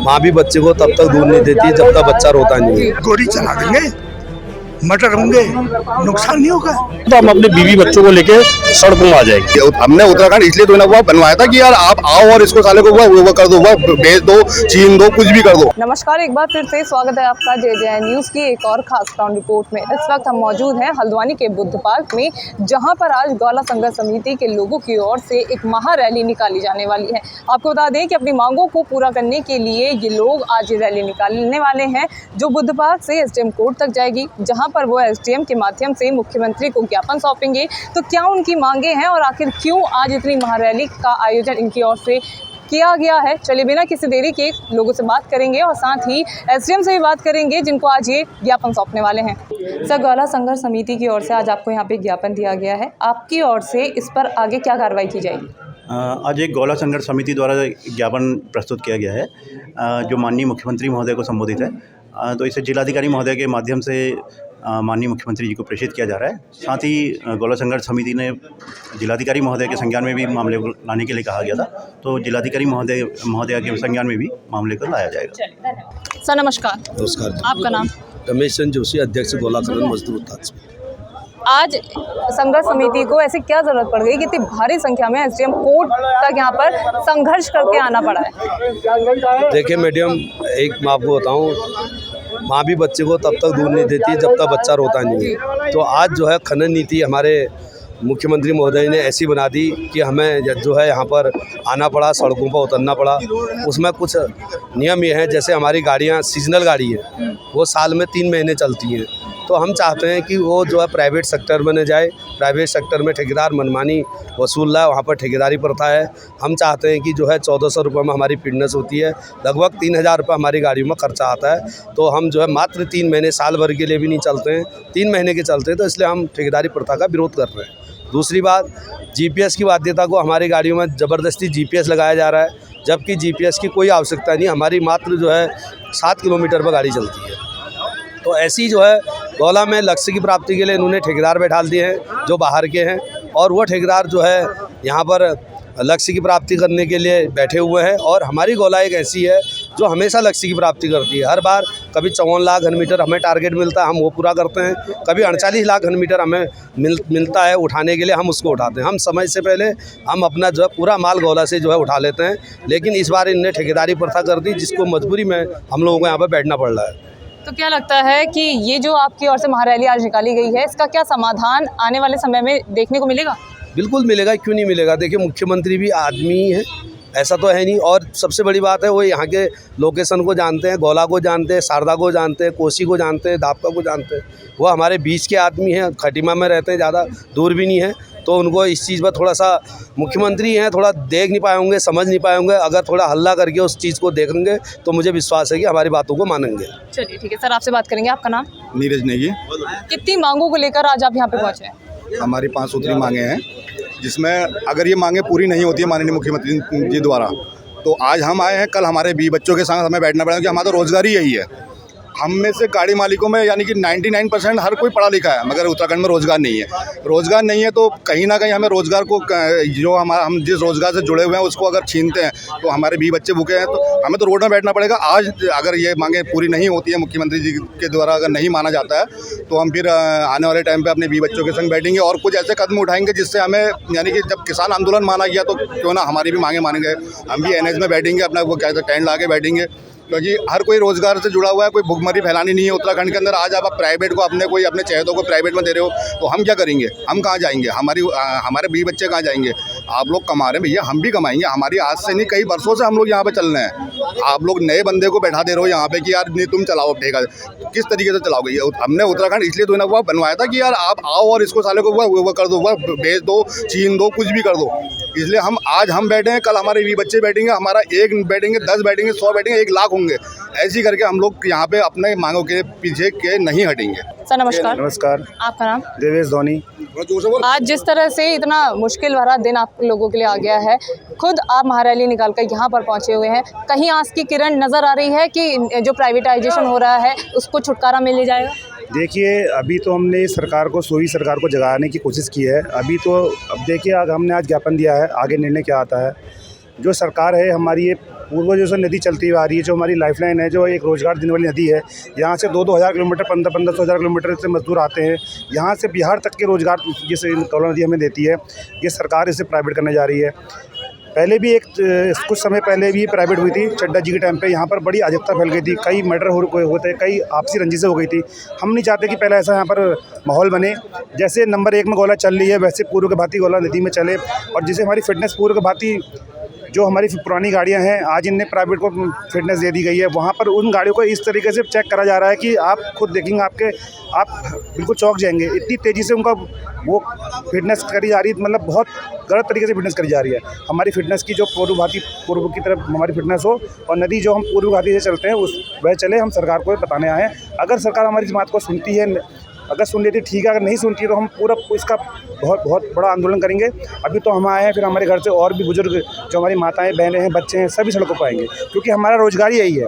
माँ भी बच्चे को तब तक दूध नहीं देती जब तक बच्चा रोता नहीं है। गोली चला देंगे, मटर होंगे, नुकसान नहीं होगा। तो हम अपने बीवी बच्चों को लेकर सड़कों में आ जाएंगे। हमने उत्तराखंड इसलिए तो वो बनवाया था कि यार आप आओ और इसको साले को वो कर दो, वो बेच दो, छीन दो, कुछ भी कर दो। नमस्कार, एक बार फिर से स्वागत है आपका JJ न्यूज़ की एक और खास ग्राउंड रिपोर्ट में। इस वक्त हम मौजूद हैं हल्द्वानी के बुद्ध पार्क में, जहां पर आज गौला संघर्ष समिति के लोगों की ओर से एक महारैली निकाली जाने वाली है। आपको बता दें कि अपनी मांगों को पूरा करने के लिए ये लोग आज रैली निकालने वाले हैं, जो बुद्ध पार्क से SDM कोर्ट तक जाएगी, जहाँ पर वो SDM के माध्यम से मुख्यमंत्री को ज्ञापन सौंपेंगे। तो क्या उनकी मांगे हैं और आखिर क्यों आज इतनी महारैली का आयोजन इनकी ओर से किया गया है, चलिए बिना किसी देरी के लोगों से बात करेंगे और साथ ही SDM से भी बात करेंगे, जिनको आज ये ज्ञापन सौंपने वाले हैं। सर, गौला संघर्ष समिति की ओर से आज आपको यहाँ पे ज्ञापन दिया गया है, आपकी ओर से इस पर आगे क्या कार्रवाई की जाएगी? आज एक गौला संघर्ष समिति द्वारा ज्ञापन प्रस्तुत किया गया है, जो माननीय मुख्यमंत्री महोदय को संबोधित है। तो इसे जिलाधिकारी महोदय के माध्यम से माननीय मुख्यमंत्री जी को प्रेषित किया जा रहा है। साथ ही गौला संघर्ष समिति ने जिलाधिकारी महोदय के संज्ञान में भी मामले को लाने के लिए कहा गया था, तो जिलाधिकारी महोदय के संज्ञान में भी मामले को लाया जाएगा। सर नमस्कार। नमस्कार। आपका नाम? रमेश चंद्र जोशी, अध्यक्ष गौला कल्याण मजदूर उत्थान। आज संघर्ष समिति को ऐसी क्या जरूरत पड़ गई कि इतनी भारी संख्या में SDM कोर्ट तक यहाँ पर संघर्ष करके आना पड़ा है? देखिए मैडम, एक मैं आपको बताऊँ, माँ भी बच्चे को तब तक दूध नहीं देती जब तक बच्चा रोता नहीं है। तो आज जो है खनन नीति हमारे मुख्यमंत्री महोदय ने ऐसी बना दी कि हमें जो है यहाँ पर आना पड़ा, सड़कों पर उतरना पड़ा। उसमें कुछ नियम ये हैं, जैसे हमारी गाड़ियाँ सीजनल गाड़ी है, वो साल में 3 महीने चलती हैं। तो हम चाहते हैं कि वो जो है प्राइवेट सेक्टर में न जाए। प्राइवेट सेक्टर में ठेकेदार मनमानी वसूल रहा है, वहाँ पर ठेकेदारी प्रथा है। हम चाहते हैं कि जो है 1400 रुपये में हमारी फिटनेस होती है, लगभग 3000 रुपये हमारी गाड़ियों में खर्चा आता है। तो हम जो है मात्र 3 महीने, साल भर के लिए भी नहीं चलते हैं, 3 महीने के चलते हैं। तो इसलिए हम ठेकेदारी प्रथा का विरोध कर रहे हैं। दूसरी बात, GPS की बाध्यता को हमारी गाड़ियों में ज़बरदस्ती GPS लगाया जा रहा है, जबकि GPS की कोई आवश्यकता नहीं। हमारी मात्र जो है 7 किलोमीटर पर गाड़ी चलती है। तो ऐसी जो है गौला में लक्ष्य की प्राप्ति के लिए इन्होंने ठेकेदार बैठा दिए हैं जो बाहर के हैं, और वो ठेकेदार जो है यहाँ पर लक्ष्य की प्राप्ति करने के लिए बैठे हुए हैं। और हमारी गौला एक ऐसी है जो हमेशा लक्ष्य की प्राप्ति करती है। हर बार कभी 54 लाख घनमीटर हमें टारगेट मिलता है, हम वो पूरा करते हैं। कभी 48 लाख घनमीटर हमें मिलता है उठाने के लिए, हम उसको उठाते हैं। हम समय से पहले हम अपना जो है पूरा माल गौला से जो है उठा लेते हैं। लेकिन इस बार इनने ठेकेदारी प्रथा कर दी, जिसको मजबूरी में हम लोगों को यहाँ पर बैठना पड़ रहा है। तो क्या लगता है कि ये जो आपकी ओर से महारैली आज निकाली गई है, इसका क्या समाधान आने वाले समय में देखने को मिलेगा? बिल्कुल मिलेगा, क्यों नहीं मिलेगा। देखिए, मुख्यमंत्री भी आदमी ही है, ऐसा तो है नहीं। और सबसे बड़ी बात है, वो यहाँ के लोकेशन को जानते हैं, गौला को जानते हैं, शारदा को जानते हैं, कोसी को जानते हैं, दापका को जानते हैं। वो हमारे बीच के आदमी हैं, खटीमा में रहते हैं, ज़्यादा दूर भी नहीं है। तो उनको इस चीज़ पर थोड़ा सा, मुख्यमंत्री हैं, थोड़ा देख नहीं पाए होंगे, समझ नहीं पाए होंगे। अगर थोड़ा हल्ला करके उस चीज़ को देखेंगे तो मुझे विश्वास है कि हमारी बातों को मानेंगे। चलिए ठीक है सर, आपसे बात करेंगे। आपका नाम? नीरज नेगी। कितनी मांगों को लेकर आज आप यहाँ पे पहुँचे हैं? हमारी 5 सूत्री मांगे हैं, जिसमें अगर ये मांगे पूरी नहीं होती है माननीय मुख्यमंत्री जी द्वारा, तो आज हम आए हैं। कल हमारे बच्चों के साथ हमें बैठना पड़ेगा, क्योंकि हमारा तो रोज़गार ही यही है। हम में से गाड़ी मालिकों में यानी कि 99% हर कोई पढ़ा लिखा है, मगर उत्तराखंड में रोज़गार नहीं है। रोज़गार नहीं है तो कहीं ना कहीं हमें रोज़गार को, जो हम जिस रोज़गार से जुड़े हुए हैं उसको अगर छीनते हैं तो हमारे बच्चे भूखे हैं। तो हमें तो रोड में बैठना पड़ेगा। आज अगर ये मांगे पूरी नहीं होती है, मुख्यमंत्री जी के द्वारा अगर नहीं माना जाता है, तो हम फिर आने वाले टाइम पर अपने बच्चों के संग बैठेंगे और कुछ ऐसे कदम उठाएंगे जिससे हमें, यानी कि जब किसान आंदोलन माना गया तो क्यों ना हमारी भी मांगे मानेंगे। हम भी NH में बैठेंगे, अपना वो कहते हैं टेंट ला के बैठेंगे, क्योंकि हर कोई रोज़गार से जुड़ा हुआ है। कोई भुखमरी फैलानी नहीं है उत्तराखंड के अंदर। आज आप प्राइवेट को अपने चहेतों को प्राइवेट में दे रहे हो, तो हम क्या करेंगे? हम कहाँ जाएंगे? हमारे बच्चे कहाँ जाएंगे? आप लोग कमा रहे हैं भैया, हम भी कमाएंगे। हमारी आज से नहीं, कई वर्षों से हम लोग यहाँ पे चल रहे हैं। आप लोग नए बंदे को बैठा दे रहे हो यहाँ पे कि यार नहीं तुम चलाओ ठेका, किस तरीके से चलाओगे? हमने उत्तराखंड इसलिए तो वो बनवाया था कि यार आप आओ और इसको साले को वो कर दो, वो बेच दो, छीन दो, कुछ भी कर दो। इसलिए आज हम बैठे हैं, कल हमारे बच्चे बैठेंगे, हमारा 1 बैठेंगे, 10 बैठेंगे, 100 बैठेंगे, 1 लाख होंगे। ऐसी करके हम लोग यहाँ पे अपने मांगों के पीछे के नहीं हटेंगे। सर नमस्कार। नमस्कार। आपका नाम? देवेश धोनी। आज जिस तरह से इतना मुश्किल भरा दिन आप लोगों के लिए आ गया है, खुद आप महारैली निकाल कर यहाँ पर पहुँचे हुए हैं, कहीं आस की किरण नज़र आ रही है कि जो प्राइवेटाइजेशन हो रहा है उसको छुटकारा मिल जाएगा? देखिए, अभी तो हमने सरकार को, सोई सरकार को जगाने की कोशिश की है। अभी तो अब देखिए, हमने आज ज्ञापन दिया है, आगे निर्णय क्या आता है। जो सरकार है हमारी, ये पूर्वजों से नदी चलती हुई आ रही है, जो हमारी लाइफलाइन है, जो एक रोज़गार देने वाली नदी है। यहाँ से 2-2 हज़ार किलोमीटर, 1500 हज़ार किलोमीटर से मजदूर आते हैं। यहाँ से बिहार तक के रोज़गार जैसे कौला नदी हमें देती है, ये सरकार इसे प्राइवेट करने जा रही है। पहले भी कुछ समय पहले भी प्राइवेट हुई थी, चड्डा जी के टाइम पे। यहाँ पर बड़ी अराजकता फैल गई थी, कई मर्डर होते, कई आपसी रंजिशें हो गई थी। हम नहीं चाहते कि पहले ऐसा यहाँ पर माहौल बने। जैसे नंबर 1 में गोला चल रही है, वैसे पूर्व के भांति गोला नदी में चले। और जिसे हमारी फिटनेस पूर्व के भांति जो हमारी पुरानी गाड़ियां हैं, आज इनने प्राइवेट को फिटनेस दे दी गई है। वहाँ पर उन गाड़ियों को इस तरीके से चेक करा जा रहा है कि आप खुद देखेंगे, आप बिल्कुल चौंक जाएंगे। इतनी तेज़ी से उनका वो फिटनेस करी जा रही है, मतलब बहुत गलत तरीके से फिटनेस करी जा रही है। हमारी फिटनेस की जो पूर्व की तरफ हमारी फिटनेस हो, और नदी जो हम पूर्व घाटी से चलते हैं उस वह चले। हम सरकार को बताने आए हैं। अगर सरकार हमारी इस बात को सुनती है, अगर सुन लेती ठीक है, अगर नहीं सुनती तो हम पूरा इसका बहुत बड़ा आंदोलन करेंगे। अभी तो हम आए हैं, फिर हमारे घर से और भी बुजुर्ग जो हमारी माताएं, बहनें हैं, बच्चे हैं, सभी सड़कों पर आएंगे, क्योंकि हमारा रोज़गार ही यही है।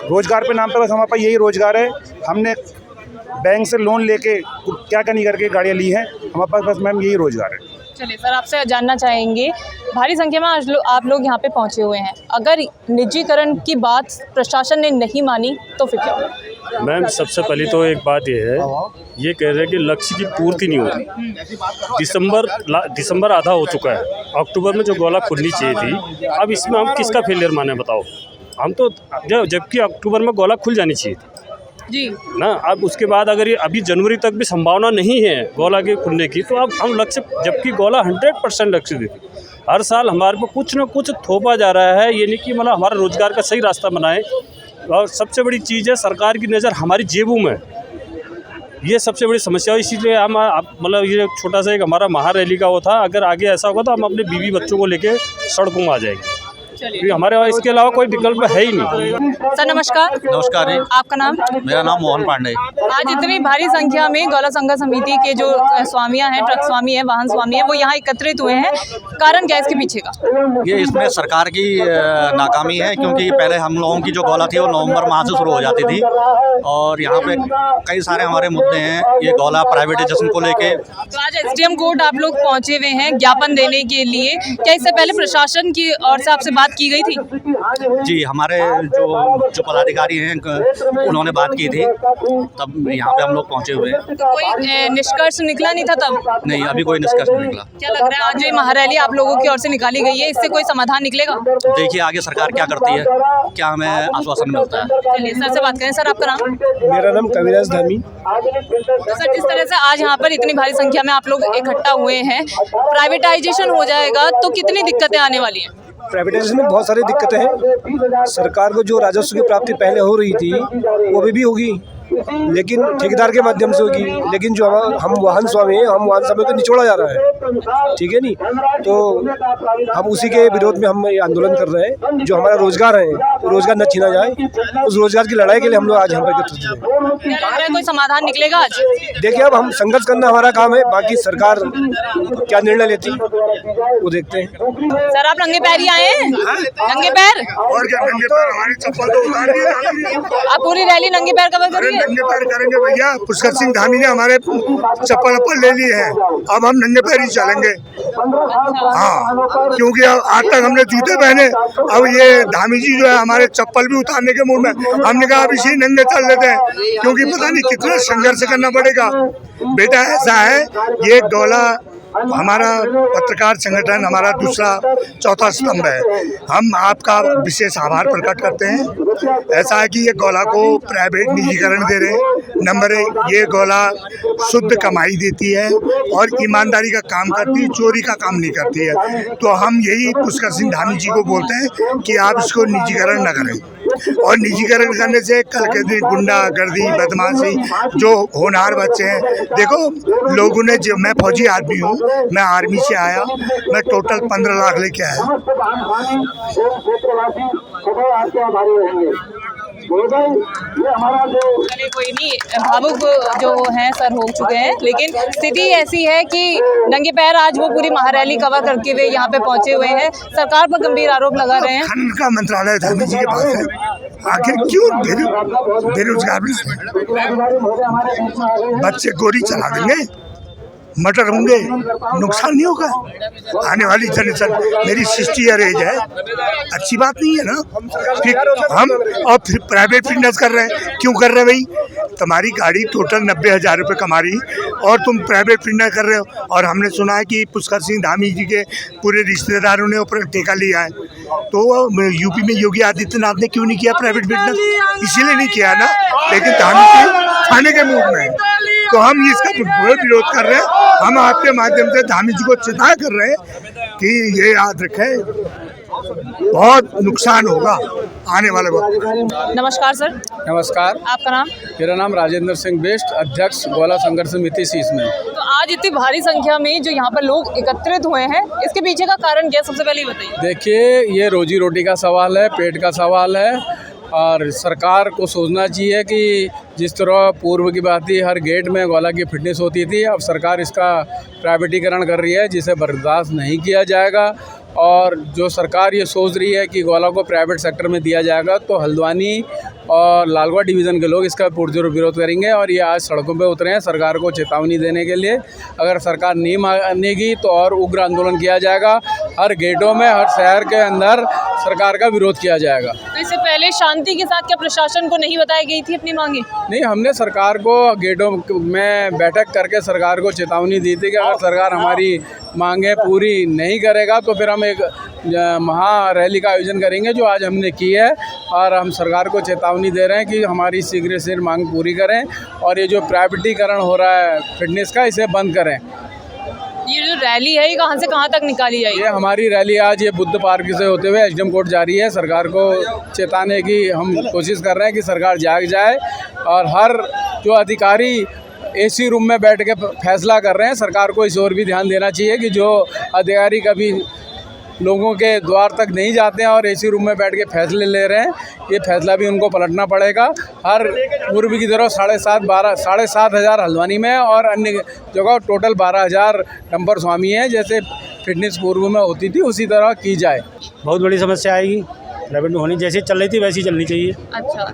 रोज़गार पे नाम पे बस हमारे पास यही रोज़गार है। हमने बैंक से लोन लेके क्या नहीं करके गाड़ियाँ ली हैं, हमारे पास बस मैम यही रोज़गार है। चलिए सर, आपसे जानना चाहेंगे, भारी संख्या में आज आप लोग यहाँ पे पहुँचे हुए हैं। अगर निजीकरण की बात प्रशासन ने नहीं मानी तो फिर क्या होगा? मैम, सबसे पहले तो एक बात ये है, ये कह रहे हैं कि लक्ष्य की पूर्ति नहीं होती। दिसंबर आधा हो चुका है, अक्टूबर में जो गोला खुलनी चाहिए थी, अब इसमें हम किसका फेलियर माने बताओ? हम तो जबकि अक्टूबर में गोला खुल जानी चाहिए थी जी ना। अब उसके बाद अगर ये अभी जनवरी तक भी संभावना नहीं है गोला के खुलने की, तो अब हम लक्ष्य, जबकि गोला 100% लक्ष्य देती, हर साल हमारे पर कुछ न कुछ थोपा जा रहा है। ये नहीं कि मतलब हमारा रोज़गार का सही रास्ता बनाए। और सबसे बड़ी चीज़ है, सरकार की नज़र हमारी जेबों में, ये सबसे बड़ी समस्या है। इसीलिए हम मतलब ये छोटा सा एक हमारा महारैली का वो था। अगर आगे ऐसा होगा तो हम अपने बीवी बच्चों को लेके सड़कों में आ जाएंगे, क्योंकि हमारे पास इसके अलावा कोई विकल्प है ही नहीं। सर नमस्कार। नमस्कार जी। आपका नाम? मेरा नाम मोहन पांडे। आज इतनी भारी संख्या में गौला संघर्ष समिति के जो स्वामियां हैं, ट्रक स्वामी हैं, वाहन स्वामी हैं, वो यहाँ एकत्रित हुए हैं। कारण क्या है इसके पीछे का? ये इसमें सरकार की नाकामी है, क्योंकि पहले हम लोगों की जो गौला थी वो नवंबर माह से शुरू हो जाती थी, और यहाँ पे कई सारे हमारे मुद्दे हैं ये गौला प्राइवेटाइजेशन को लेके। तो आज SDM कोर्ट आप लोग पहुँचे हुए हैं ज्ञापन देने के लिए। क्या इससे पहले प्रशासन की ओर से आपसे बात की गई थी? जी, हमारे जो पदाधिकारी हैं उन्होंने बात की थी, तब यहाँ पे हम लोग पहुँचे हुए हैं। तो कोई निष्कर्ष निकला नहीं था तब? नहीं, अभी कोई निष्कर्ष नहीं निकला। क्या लग रहा है आज ये महारैली आप लोगों की ओर से निकाली गई है, इससे कोई समाधान निकलेगा? देखिए आगे सरकार क्या करती है, क्या हमें आश्वासन मिलता है। चलिए सर से बात करें। सर आपका नाम? मेरा नाम कविराज धामी। तो सर, जिस तरह से आज यहाँ पर इतनी भारी संख्या में आप लोग इकट्ठा हुए हैं, प्राइवेटाइजेशन हो जाएगा तो कितनी दिक्कतें आने वाली हैं? प्राइवेटाइजेशन में बहुत सारी दिक्कतें हैं। सरकार को जो राजस्व की प्राप्ति पहले हो रही थी वो भी होगी, लेकिन ठेकेदार के माध्यम से होगी। लेकिन जो हम वाहन स्वामी हैं, हम वाहन स्वामी को निचोड़ा जा रहा है, ठीक है नहीं? तो हम उसी के विरोध में हम ये आंदोलन कर रहे हैं। जो हमारा रोजगार है, तो रोजगार न छीना जाए, उस रोजगार की लड़ाई के लिए हम लोग आज यहाँ पर एकत्रित हुए। क्या लग रहा है कोई समाधान निकलेगा आज? देखिए, अब हम संघर्ष करना हमारा काम है, बाकी सरकार क्या निर्णय लेती वो देखते हैं। सर आप नंगे पैर ही आए हैं? नंगे पैर? और क्या नंगे पैर? हमारी चप्पल तो उतार दी। आप पूरी रैली नंगे पैर कवर करेंगे? नंगे पैर करेंगे भैया। पुष्कर सिंह धामी ने हमारे चप्पल ले ली है, अब हम नंगे पैर ही चलेंगे। हाँ, क्योंकि आज तक हमने जूते पहने, अब ये धामी जी जो है हमारे चप्पल भी उतारने के मूड में। हमने कहा अब इसी नंगे चल लेते हैं, क्योंकि पता नहीं कितना संघर्ष करना पड़ेगा। बेटा ऐसा है, ये गौला हमारा पत्रकार संगठन हमारा चौथा स्तंभ है। हम आपका विशेष आभार प्रकट करते हैं। ऐसा है कि ये गौला को प्राइवेट निजीकरण दे रहे हैं। नंबर 1, ये गौला शुद्ध कमाई देती है और ईमानदारी का काम करती है, चोरी का काम नहीं करती है। तो हम यही पुष्कर सिंह धामी जी को बोलते हैं कि आप इसको निजीकरण न करें, और निजीकरण करने से कल के दिन गुंडागर्दी, बदमाशी, जो होनहार बच्चे हैं, देखो लोगों ने, जो मैं फौजी आदमी हूँ, मैं आर्मी से आया, मैं टोटल 15 लाख लेके आया। चलिए कोई नहीं, भावुक जो हैं सर हो चुके हैं, लेकिन स्थिति ऐसी है कि नंगे पैर आज वो पूरी महारैली कवर करके वे यहाँ पे पहुंचे हुए हैं। सरकार पर गंभीर आरोप लगा रहे हैं। खनन का मंत्रालय धामी जी के पास है, आखिर क्यों बेरोजगार बच्चे गोरी चला देंगे? मटर होंगे, नुकसान नहीं होगा आने वाली जनरेशन। मेरी 60 ईयर एज है, अच्छी बात नहीं है ना। फिर हम और फिर प्राइवेट फिटनेस कर रहे हैं, क्यों कर रहे हैं भाई? तुम्हारी गाड़ी टोटल 90,000 रुपये कमा रही और तुम प्राइवेट फिटनेस कर रहे हो। और हमने सुना है कि पुष्कर सिंह धामी जी के पूरे रिश्तेदारों ने ऊपर ठेका लिया है, तो यूपी में योगी आदित्यनाथ ने क्यों नहीं किया प्राइवेट फिटनेस? इसीलिए नहीं किया ना, लेकिन धामी के खाने के मूड में है, तो हम इसका विरोध कर रहे हैं। हम आपके माध्यम से धामी जी को चेतावनी कर रहे हैं कि ये याद रखें, बहुत नुकसान होगा आने वाले वक्त। नमस्कार सर। नमस्कार, आपका नाम? मेरा नाम राजेंद्र सिंह बेस्ट, अध्यक्ष गोला संघर्ष समिति शीश में। तो आज इतनी भारी संख्या में जो यहाँ पर लोग एकत्रित हुए हैं, इसके पीछे का कारण क्या, सबसे पहले बताइए। देखिए, ये रोजी रोटी का सवाल है, पेट का सवाल है, और सरकार को सोचना चाहिए कि जिस तरह पूर्व की बात थी, हर गेट में गोला की फिटनेस होती थी, अब सरकार इसका प्राइवेटीकरण कर रही है, जिसे बर्दाश्त नहीं किया जाएगा। और जो सरकार ये सोच रही है कि गोला को प्राइवेट सेक्टर में दिया जाएगा, तो हल्द्वानी और लालगढ़ डिवीज़न के लोग इसका पुरजोर विरोध करेंगे और ये आज सड़कों पे उतरे हैं सरकार को चेतावनी देने के लिए। अगर सरकार नहीं मानेगी तो और उग्र आंदोलन किया जाएगा, हर गेटों में, हर शहर के अंदर सरकार का विरोध किया जाएगा। तो इससे पहले शांति के साथ क्या प्रशासन को नहीं बताई गई थी अपनी मांगे? नहीं, हमने सरकार को गेटों में बैठक करके सरकार को चेतावनी दी थी कि अगर सरकार हमारी मांगे पूरी नहीं करेगा तो फिर हम एक महा रैली का आयोजन करेंगे, जो आज हमने की है। और हम सरकार को चेतावनी दे रहे हैं कि हमारी शीघ्र से मांग पूरी करें और ये जो प्राइवेटीकरण हो रहा है फिटनेस का, इसे बंद करें। ये जो रैली है, ये कहाँ से कहाँ तक निकाली जाएगी? ये हमारी रैली आज ये बुद्ध पार्क से होते हुए एसडीएम कोर्ट जा रही है। सरकार को चेताने की हम कोशिश कर रहे हैं कि सरकार जाग जाए और हर जो अधिकारी एसी रूम में बैठ के फैसला कर रहे हैं, सरकार को इस ओर भी ध्यान देना चाहिए कि जो अधिकारी कभी लोगों के द्वार तक नहीं जाते हैं और एसी रूम में बैठ के फैसले ले रहे हैं, ये फैसला भी उनको पलटना पड़ेगा। हर पूर्व की तरह 7,500 हल्द्वानी में और अन्य जगह टोटल 12,000 डंपर स्वामी हैं। जैसे फिटनेस पूर्व में होती थी उसी तरह की जाए। बहुत बड़ी समस्या आएगी, प्राइवेट में होनी जैसी चल रही थी वैसी चलनी चाहिए। अच्छा,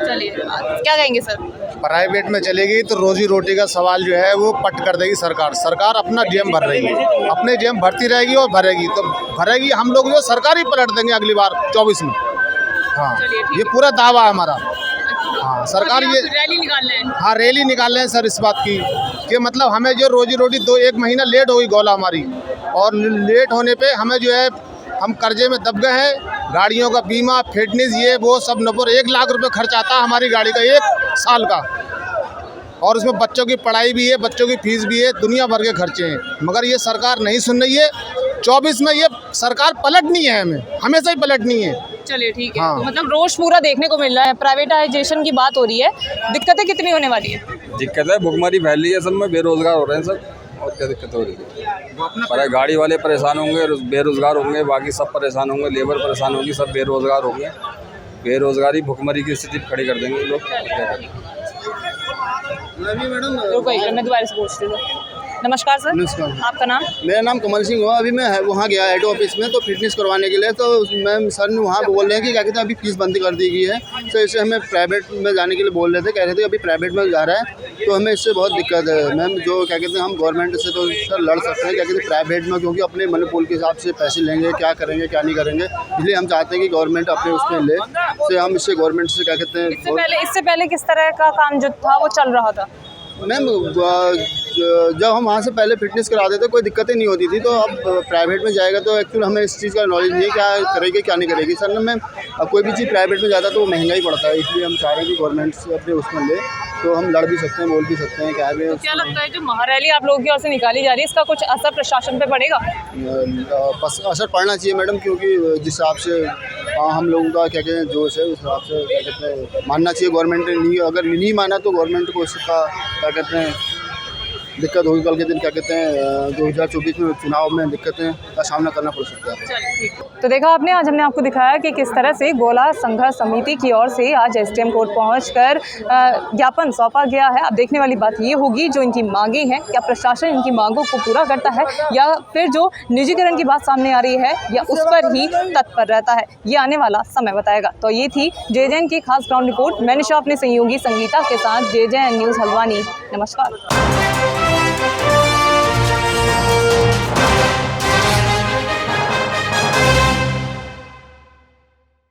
चलिए, क्या कहेंगे सर? प्राइवेट में चलेगी तो रोजी रोटी का सवाल जो है वो पट कर देगी सरकार। सरकार अपना जेम भर रही है, अपने जेम भरती रहेगी और भरेगी, तो भरेगी। हम लोग जो सरकार ही पलट देंगे अगली बार 24 में। हाँ, ये पूरा दावा है हमारा। हाँ, सरकार ये रैली निकाल रहे हैं। हाँ, रैली निकाल रहे हैं सर इस बात की कि मतलब हमें जो रोजी रोटी 1 महीना लेट हो गई गोला हमारी, और लेट होने पे हमें जो है हम कर्जे में दब गए हैं। गाड़ियों का बीमा, फिटनेस, ये वो सब नंबर 1 लाख रुपए खर्च आता है हमारी गाड़ी का 1 साल का, और उसमें बच्चों की पढ़ाई भी है, बच्चों की फीस भी है, दुनिया भर के खर्चे हैं। मगर ये सरकार नहीं सुन रही है। 24 में ये सरकार पलटनी है, हमें हमेशा ही पलटनी है। चलिए ठीक है। हाँ। तो मतलब रोष पूरा देखने को मिल रहा है, प्राइवेटाइजेशन की बात हो रही है, दिक्कतें कितनी होने वाली है? दिक्कत है, भुखमरी फैल रही है, सब में बेरोजगार हो रहे हैं सब, और क्या दिक्कत हो रही है? पर गाड़ी वाले परेशान होंगे, बेरोजगार होंगे, बाकी सब परेशान होंगे, लेबर परेशान होगी, सब बेरोजगार होंगे। बेरोजगारी भुखमरी की स्थिति खड़ी कर देंगे लोग। मैं दोबारा से पूछती हूँ। नमस्कार सर। नमस्कार। आपका नाम? मेरा नाम कमल सिंह हुआ। अभी मैं वहाँ गया हेड ऑफिस में तो फिटनेस करवाने के लिए, तो मैम सर ने वहाँ बोल रहे हैं कि क्या कहते हैं अभी फीस बंद कर दी गई है, तो इससे हमें प्राइवेट में जाने के लिए बोल रहे थे। कह रहे थे अभी प्राइवेट में जा रहा है तो हमें इससे बहुत दिक्कत है मैम। जो क्या कहते हैं हम गवर्नमेंट से तो सर लड़ सकते हैं, क्या कहते हैं प्राइवेट में, क्योंकि अपने मनोपोल के हिसाब से पैसे लेंगे, क्या करेंगे क्या नहीं करेंगे, इसलिए हम चाहते हैं कि गवर्नमेंट अपने उसमें ले, से हम इससे गवर्नमेंट से क्या कहते हैं। इससे पहले किस तरह का काम जो था वो चल रहा था? मैम जब हम वहाँ से पहले फिटनेस कराते थे कोई दिक्कतें नहीं होती थी, तो अब प्राइवेट में जाएगा तो एक्चुअली हमें इस चीज़ का नॉलेज नहीं है क्या करेगी क्या नहीं करेगी। सर मैम अब कोई भी चीज़ प्राइवेट में ज़्यादा तो वो महंगा ही पड़ता है, इसलिए हम चाह रहे हैं कि गवर्नमेंट से अपने उसमें ले, तो हम लड़ भी सकते हैं, बोल भी सकते हैं। क्या है क्या लगता है जो महारैली आप लोगों की ओर से निकाली जा रही है, इसका कुछ असर प्रशासन पे पड़ेगा? असर पड़ना चाहिए मैडम, क्योंकि जिस हिसाब से हम लोगों का क्या कहते हैं जोश है, उस हिसाब से क्या कहते हैं मानना चाहिए गवर्नमेंट ने। नहीं, अगर नहीं माना तो गवर्नमेंट को इसका क्या कहते हैं दिक्कत होगी। कल के दिन क्या कहते हैं 2024 में चुनाव में दिक्कतें का सामना करना पड़ सकता है। तो देखा आपने, आज हमने आपको दिखाया कि किस तरह से गोला संघर्ष समिति की ओर से आज एसडीएम कोर्ट पहुंचकर ज्ञापन सौंपा गया है। अब देखने वाली बात ये होगी जो इनकी मांगे हैं, क्या प्रशासन इनकी मांगों को पूरा करता है या फिर जो निजीकरण की बात सामने आ रही है या उस पर ही तत्पर रहता है, ये आने वाला समय बताएगा। तो ये थी JJN की खास ग्राउंड रिपोर्ट। मैंने अपने सहयोगी संगीता के साथ JJN न्यूज़ हल्द्वानी। नमस्कार।